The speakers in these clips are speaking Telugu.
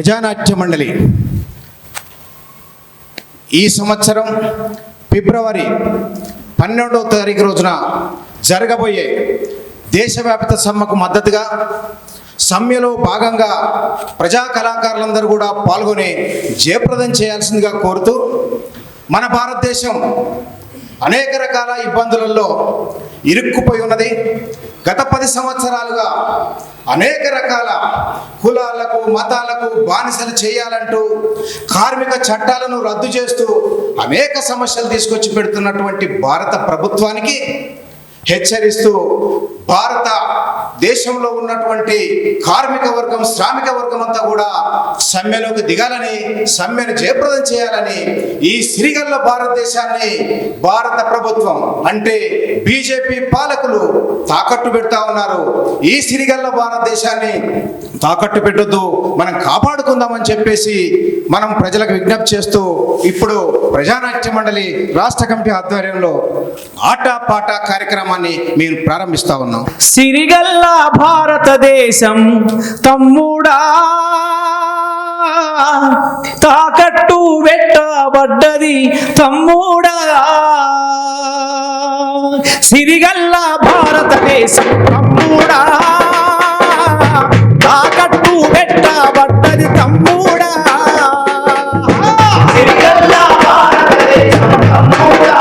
ప్రజానాట్య మండలి ఈ సంవత్సరం ఫిబ్రవరి 12వ తారీఖు రోజున జరగబోయే దేశవ్యాప్త సమ్మెకు మద్దతుగా సమ్మెలో భాగంగా ప్రజా కళాకారులందరూ కూడా పాల్గొని జయప్రదం చేయాల్సిందిగా కోరుతూ, మన భారతదేశం అనేక రకాల ఇబ్బందులలో ఇరుక్కుపోయి ఉన్నది. గత 10 సంవత్సరాలుగా అనేక రకాల కులాలకు మతాలకు బానిసలు చేయాలంటూ కార్మిక చట్టాలను రద్దు చేస్తూ అనేక సమస్యలు తీసుకొచ్చి పెడుతున్నటువంటి భారత ప్రభుత్వానికి హెచ్చరిస్తూ, భారత దేశంలో ఉన్నటువంటి కార్మిక వర్గం, శ్రామిక వర్గం అంతా కూడా సమ్మెలోకి దిగాలని, సమ్మెను జయప్రదం చేయాలని ఈ సిరిగల్ల భారతదేశాన్ని భారత ప్రభుత్వం అంటే బీజేపీ పాలకులు తాకట్టు పెడతా ఉన్నారు. ఈ సిరిగల్ల భారతదేశాన్ని తాకట్టు పెట్టొద్దు, మనం కాపాడుకుందామని చెప్పేసి మనం ప్రజలకు విజ్ఞప్తి చేస్తూ, ఇప్పుడు ప్రజానాట్య మండలి రాష్ట్ర కమిటీ ఆధ్వర్యంలో ఆటా పాట కార్యక్రమాన్ని మేము ప్రారంభిస్తా ఉన్నాం. సిరిగల్ల భారతదేశం తమ్ముడా తాకట్టు పెట్టబడ్డది తమ్ముడా, సిరిగల్ల భారతదేశం తమ్ముడా తాకట్టు పెట్టబడ్డది తమ్ముడా, సిరిగల్ల భారతదేశం తమ్ముడా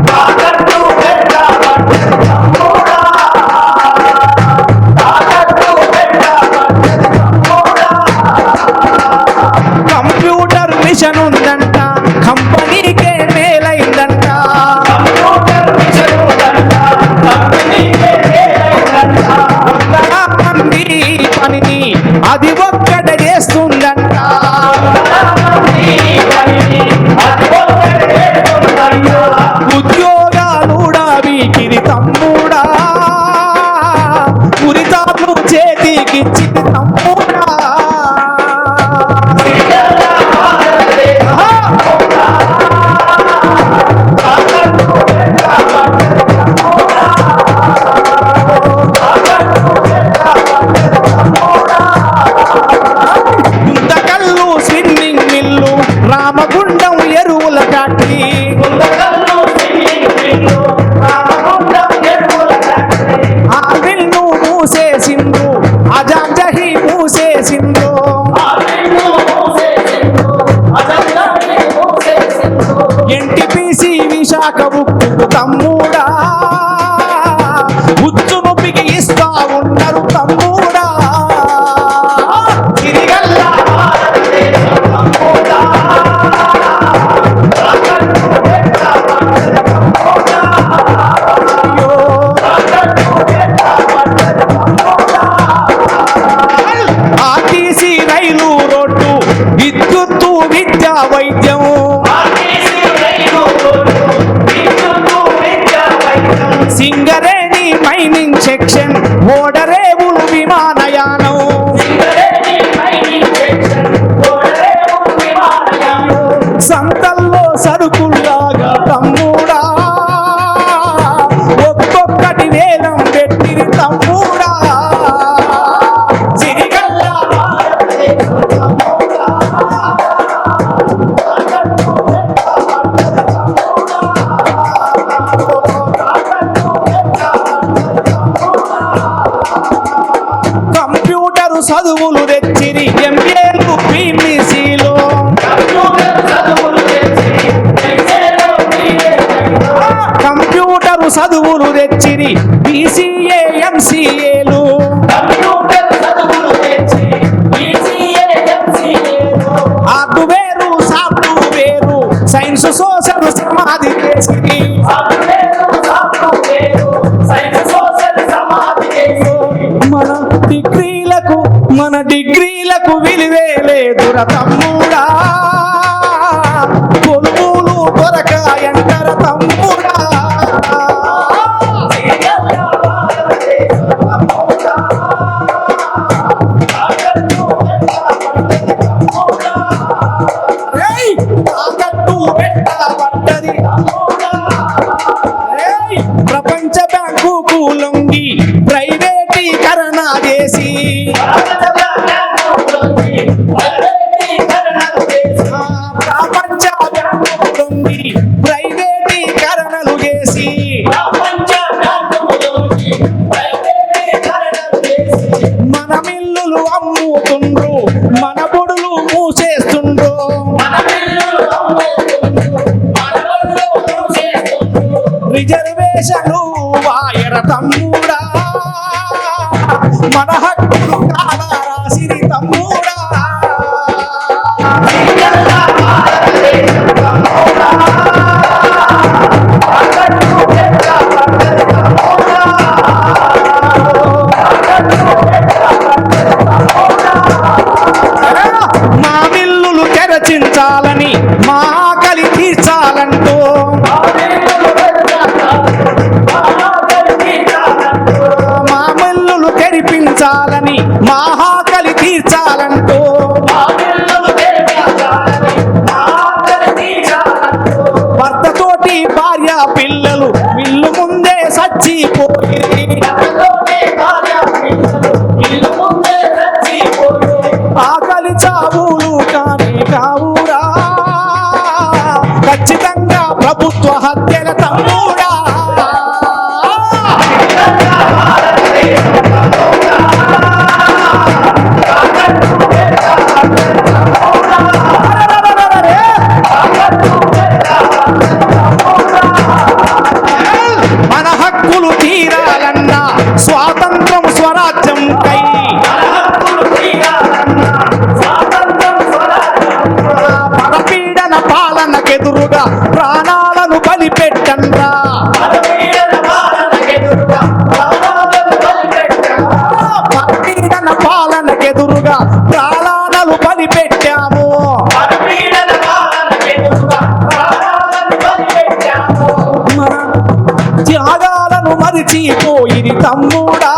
తాకట్టు పెట్టబడ్డది తమ్ముడా, తాకట్టు పెట్టబడ్డది తమ్ముడా. కంప్యూటర్ మిషన్ ఉందంట, కంపెనీకే మేలైందంట, కంప్యూటర్ మిషన్ ఉందంట, కంపెనీకే మేలైందంట, మంది పనిని అది ఒక్కట చేస్తుందంట, ఉద్యోగాలుడా వీకిది తమ్ముడా, ఉరితాలు చేతికిచ్చింది తమ్ముడా, గుంతకల్లు స్విమ్మింగ్ మిల్లు, రామగుండం ఎరువుల ఫ్యాక్టరీ, ఆ మిల్లు మూసేసిండ్రు, అజాంజహి మూసేసిండ్రు, ఎన్టీపీసీ విశాఖ ఉక్కు తమ్ముడా, ఉచ్చు నొప్పికి ఇస్తా ఉన్నారు తమ్ముడా, సిరిగల్ల భారతదేశం తమ్ముడా తాకట్టు పెట్టబడ్డది తమ్ముడా, అయ్యో తాకట్టు పెట్టబడ్డది తమ్ముడా. ఆర్టీసీ రైలు రోడ్డు, విద్యుత్తు విద్యా వైద్యం, సింగరేణి మైనింగ్ సెక్షన్, ఓడరేవులు విమానయానం, సంతల్లో సరుకుల్లాగా తమ్ముడా ఒక్కొక్కటి వేలం పెట్టిరి తమ్ముడా, సిరిగల్ల భారతదేశం తమ్ముడా తాకట్టు పెట్టబడ్డది తమ్ముడా, తాకట్టు పెట్టబడ్డది తమ్ముడా. కంప్యూటర్ చదువులు తెచ్చిరి ఎంఏలు పీపీసీలు, కంప్యూటర్ చదువులు తెచ్చిరి బీసీఏ ఎంసీఏలు, హార్డ్వేరు సాఫ్ట్వేరు సైన్స్ సోషల్ సమాధి చేసిరి, మన డిగ్రీలకు విలువే లేదుర తమ్ముడా, కొలువులు దొరకాయంటర తమ్ముడా, తాకట్టు పెట్టబడ్డది తమ్ముడా, ప్రపంచ బ్యాంకు లొంగి ప్రైవేటీకరణ చేసి మిల్లులు అమ్ముతుండ్రు మన బొడులు మూసేస్తుండ్రు రిజర్వేషన్లు వాయర తమ్ముడా మన హక్కులు కాదా రాసిరి తమ్ముడా మా మిల్లులు తెరచించాలని మా ఆకలి తీర్చాలంటూ మా మిల్లులు తెరిపించాలని మా ఆకలి తీర్చాలంటూ భర్తతోటి భార్య పిల్లలు మిల్లు ముందే సచ్చిపోయి ఆకలి చావులు కానీ కావురా ఖచ్చితంగా ప్రభుత్వ హత్యల తమ్ముడా మన హక్కులు తీరాలన్నా స్వాతంత్రం స్వరాజ్యం కై పరపీడన పాలనకెదురుగా ప్రాణాలను బలిపెట్టండ్రా పరపీడన పాలనకెదురుగా ప్రాణాలను బలిపెట్టాము మన త్యాగాలను మరిచిపోయిరి తమ్ముడా